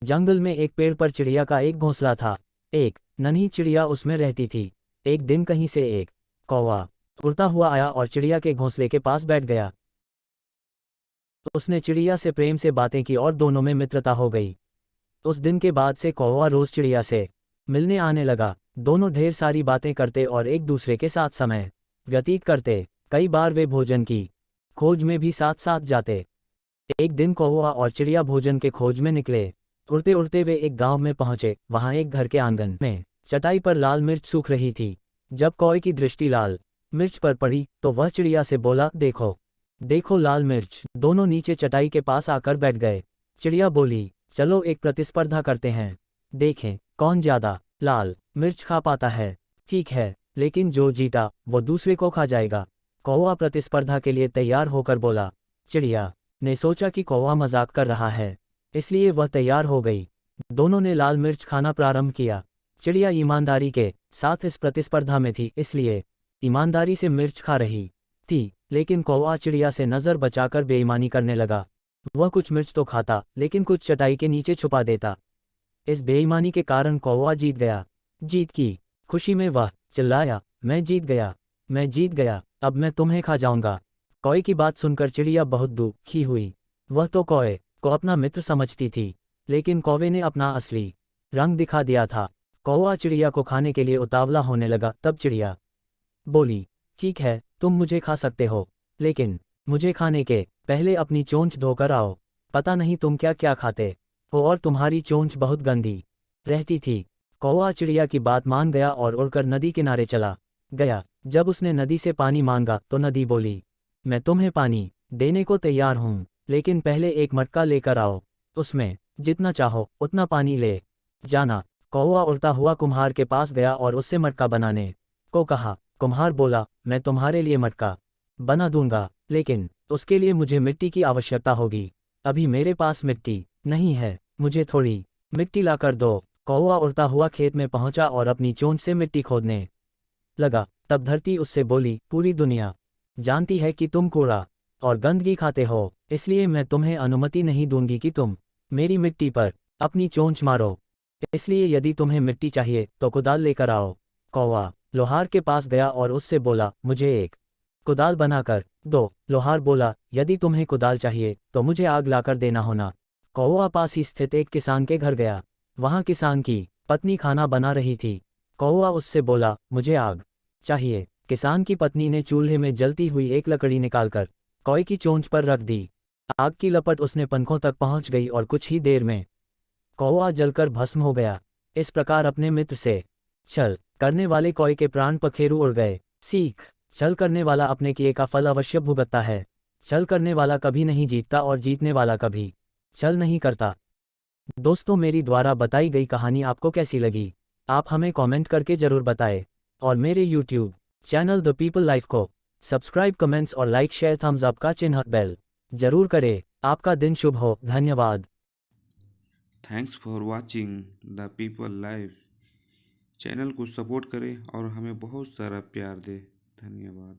जंगल में एक पेड़ पर चिड़िया का एक घोंसला था। एक नन्ही चिड़िया उसमें रहती थी। एक दिन कहीं से एक कौवा उड़ता हुआ आया और चिड़िया के घोंसले के पास बैठ गया। उसने चिड़िया से प्रेम से बातें की और दोनों में मित्रता हो गई। उस दिन के बाद से कौवा रोज चिड़िया से मिलने आने लगा। दोनों ढेर सारी बातें करते और एक दूसरे के साथ समय व्यतीत करते। कई बार वे भोजन की खोज में भी साथ साथ जाते। एक दिन कौवा और चिड़िया भोजन के खोज में निकले। उड़ते उड़ते वे एक गांव में पहुंचे। वहां एक घर के आंगन में चटाई पर लाल मिर्च सूख रही थी। जब कौवे की दृष्टि लाल मिर्च पर पड़ी तो वह चिड़िया से बोला, देखो देखो लाल मिर्च। दोनों नीचे चटाई के पास आकर बैठ गए। चिड़िया बोली, चलो एक प्रतिस्पर्धा करते हैं, देखें कौन ज्यादा लाल मिर्च खा पाता है। ठीक है, लेकिन जो जीता वो दूसरे को खा जाएगा। कौवा प्रतिस्पर्धा के लिए तैयार होकर बोला। चिड़िया ने सोचा कि कौवा मजाक कर रहा है, इसलिए वह तैयार हो गई। दोनों ने लाल मिर्च खाना प्रारंभ किया। चिड़िया ईमानदारी के साथ इस प्रतिस्पर्धा में थी, इसलिए ईमानदारी से मिर्च खा रही थी। लेकिन कौवा चिड़िया से नज़र बचाकर बेईमानी करने लगा। वह कुछ मिर्च तो खाता, लेकिन कुछ चटाई के नीचे छुपा देता। इस बेईमानी के कारण कौवा जीत गया। जीत की खुशी में वह चिल्लाया, मैं जीत गया, मैं जीत गया, अब मैं तुम्हें खा जाऊंगा। कौवे की बात सुनकर चिड़िया बहुत दुखी हुई। वह तो कौवे को अपना मित्र समझती थी, लेकिन कौवे ने अपना असली रंग दिखा दिया था। कौवा चिड़िया को खाने के लिए उतावला होने लगा। तब चिड़िया बोली, ठीक है, तुम मुझे खा सकते हो, लेकिन मुझे खाने के पहले अपनी चोंच धोकर आओ। पता नहीं तुम क्या क्या खाते हो और तुम्हारी चोंच बहुत गंदी रहती थी। कौवा चिड़िया की बात मान गया और उड़कर नदी किनारे चला गया। जब उसने नदी से पानी मांगा तो नदी बोली, मैं तुम्हें पानी देने को तैयार हूँ, लेकिन पहले एक मटका लेकर आओ, उसमें जितना चाहो उतना पानी ले जाना। कौवा उड़ता हुआ कुम्हार के पास गया और उससे मटका बनाने को कहा। कुम्हार बोला, मैं तुम्हारे लिए मटका बना दूंगा, लेकिन उसके लिए मुझे मिट्टी की आवश्यकता होगी। अभी मेरे पास मिट्टी नहीं है, मुझे थोड़ी मिट्टी लाकर दो। कौवा उड़ता हुआ खेत में पहुंचा और अपनी चोंच से मिट्टी खोदने लगा। तब धरती उससे बोली, पूरी दुनिया जानती है कि तुम कूड़ा और गंदगी खाते हो, इसलिए मैं तुम्हें अनुमति नहीं दूंगी कि तुम मेरी मिट्टी पर अपनी चोंच मारो। इसलिए यदि तुम्हें मिट्टी चाहिए तो कुदाल लेकर आओ। कौवा लोहार के पास गया और उससे बोला, मुझे एक कुदाल बनाकर दो। लोहार बोला, यदि तुम्हें कुदाल चाहिए तो मुझे आग लाकर देना होना। कौवा पास ही स्थित एक किसान के घर गया। वहां किसान की पत्नी खाना बना रही थी। कौवा उससे बोला, मुझे आग चाहिए। किसान की पत्नी ने चूल्हे में जलती हुई एक लकड़ी निकालकर कौवे की चोंच पर रख दी। आग की लपट उसने पंखों तक पहुंच गई और कुछ ही देर में कौवा जलकर भस्म हो गया। इस प्रकार अपने मित्र से छल करने वाले कौवे के प्राण पखेरु उड़ गए। सीख, छल करने वाला अपने किए का फल अवश्य भुगतता है। छल करने वाला कभी नहीं जीतता और जीतने वाला कभी छल नहीं करता। दोस्तों, मेरी द्वारा बताई गई कहानी आपको कैसी लगी, आप हमें कमेंट करके जरूर बताएं। और मेरे YouTube channel the people life को सब्सक्राइब, कमेंट्स और लाइक, शेयर, थम्स अप का चिन्ह बेल जरूर करें। आपका दिन शुभ हो। धन्यवाद। Thanks for watching the people live. Channel को सपोर्ट करें और हमें बहुत सारा प्यार दें। धन्यवाद।